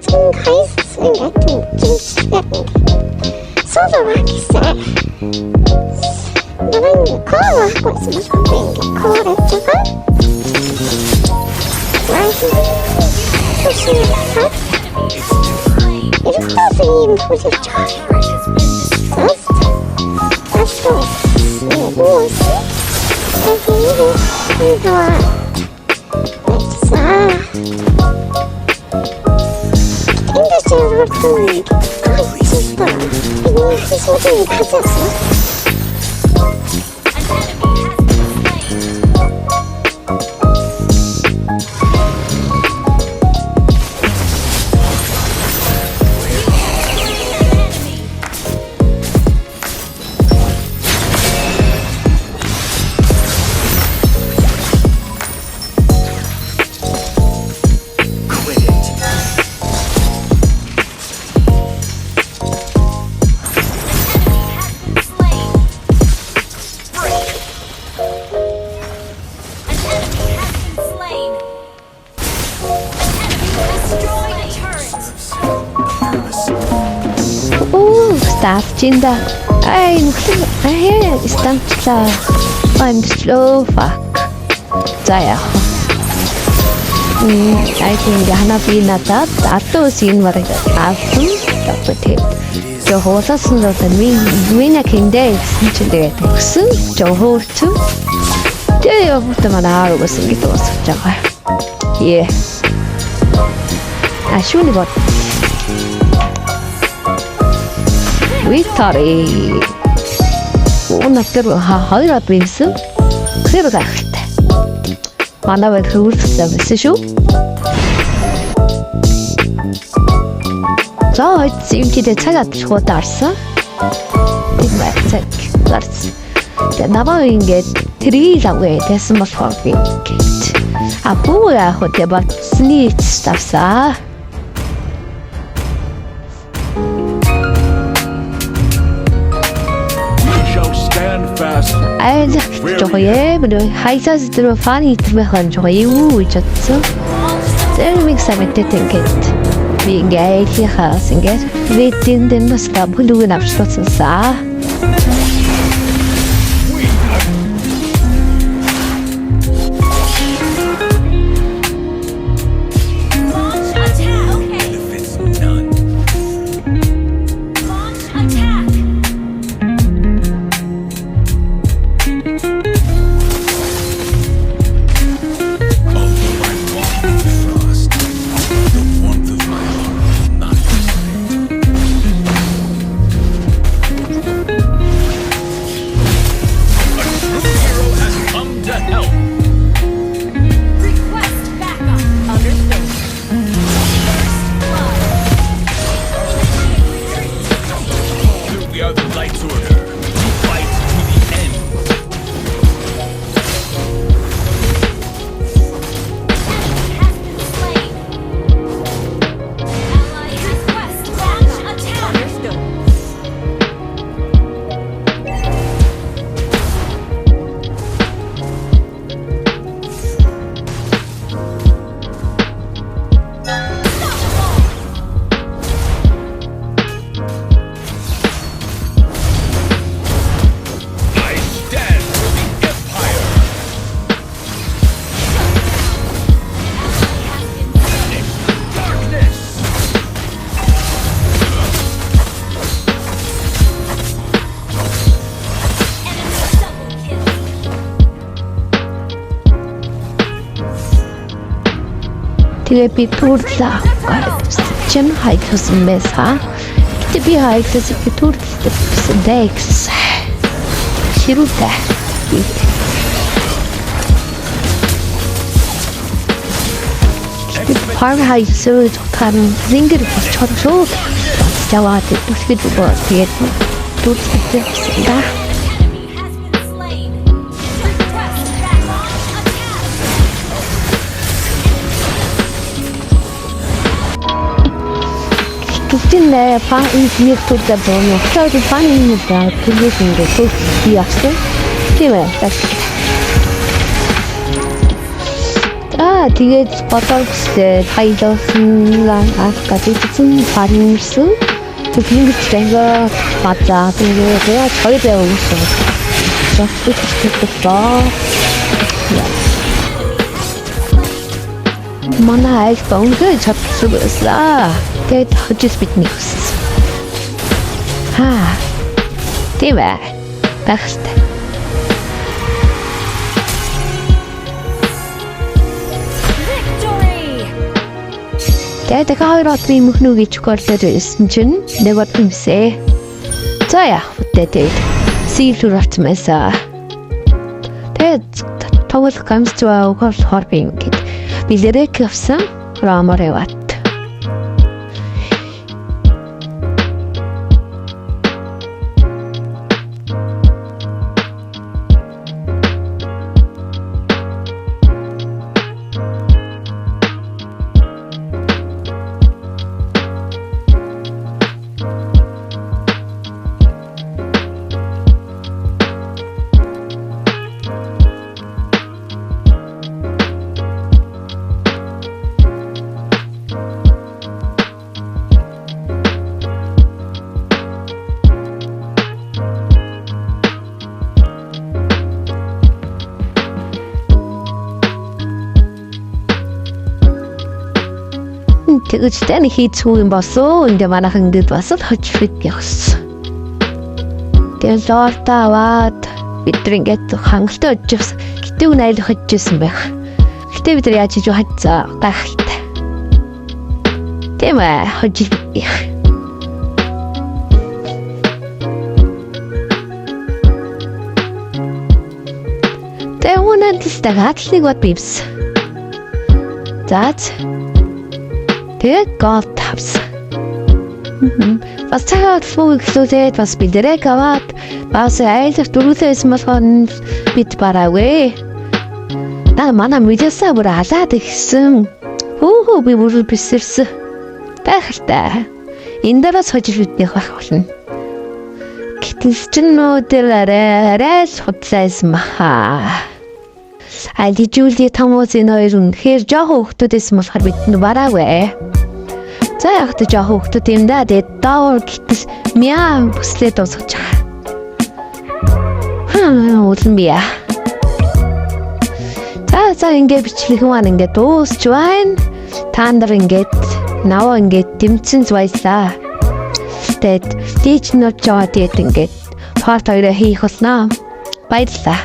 지금 가있으니까 좀 시간이 소소하게 쎄. 나는 코어를 하고 있으면 좋은데 코어를 했다가 나이스 조심해서 이렇게 선생님 보실 줄 알았어. 무엇이? 여기 좋아. 됐어. 힘들지는 않고 진짜 이거 소중히 가졌어. Startcinda. Ay, here stanza. I'm slow fuck. 자야. I think 하나 비나다 다또 scene var after tapete. 저 호사스는 위나 킨데 진짜 무슨 저 호트. 때부터만 알고 생기도 왔었잖아. 예. 아쉬운이 뭐 위터리 오늘따라 하이라 빈스 그대로 가겠다. 만나면 그걸 쓰시오. 자, 지금까지 차가 좋았어. 이제 그렇지. 나만인 게 드리자고 해. 됐으면 좋겠지. 아, 뭐야, 호텔바 스니치 답사. 알자 저거에 뭐 하이사스 들어 파니 들어간 저거 이후 있었어. 셀믹스하면 됐던 게 미게 이해하신 게 위tin된 맛가 부르는 앞서서 Till vi turtlar sen hajkas mesa kita bi hajkas ke turtlar dex shiruta par hajkas kan ringer på chorso jawate tuskit bo tiet turtlar da Tuttine fa in tutta buono, ciao ti fanno in da tutti i assi, che me, ah, тэгээд бодоргостэй хайлуулсан гадагсан фармерсэн тэгмэж танга базаа тэгээд хоёр явуулсан. Манай iPhone гэж чадчихсан. Тэгээд хожиж бидний хүссэн. Тийм ээ. Багштай. Тэгээд хаурат би мөхнүү гэж коллер ирсэн чинь нэг бод юмсээ. За яах вэ? Сийлүр атмаса. Тэгээд тавал камсчваа ухаар хорбин гэд. Билэрэг авсан рамареват. тэгэж тань хийцгүй юм босоо энэ манайхан ингэж басаад хожид явсан. Тэгээд лортаваад бид ингээд хангалттай очиж гэтэг найл хожижсэн байх. Гэтэ бид яаж хийж хацаа гайхалтай. Тийм ээ хожид. Тэгээд үнэн тэстагатлыг бод бивс. Заац тэгээд гол тавс. Бас цагаат фуг хэлээд бас бидэрэг аваад бас айлх дөрүлээс малгон бид бараагүй. Манай мэдээсээ бүр алаад ихсэн. Хөөхөө би бүр бисэрсэн. Байхaltaа. Энэ дараас хожиж биднийх байх болно. Гэтэл чинь нүүдэр арай худлаасан баха. Алди Жули Томозын хоёрын хэр жоох хүмүүсээс болохоор бид бараагүй. За яг та жоох хүмүүс юм да. Тэгээд даавар гэтэл мяа бүслээ дуусгаж байгаа. Уулын бия. За ингээд бичлэг маань ингээд дуусч байна. Та нар ингээд наваа ингээд дэмцэн зуйлаа. Тэгээд тийч нөт жоо тэгээд ингээд фото хоёроо хийх болно. Баярлалаа.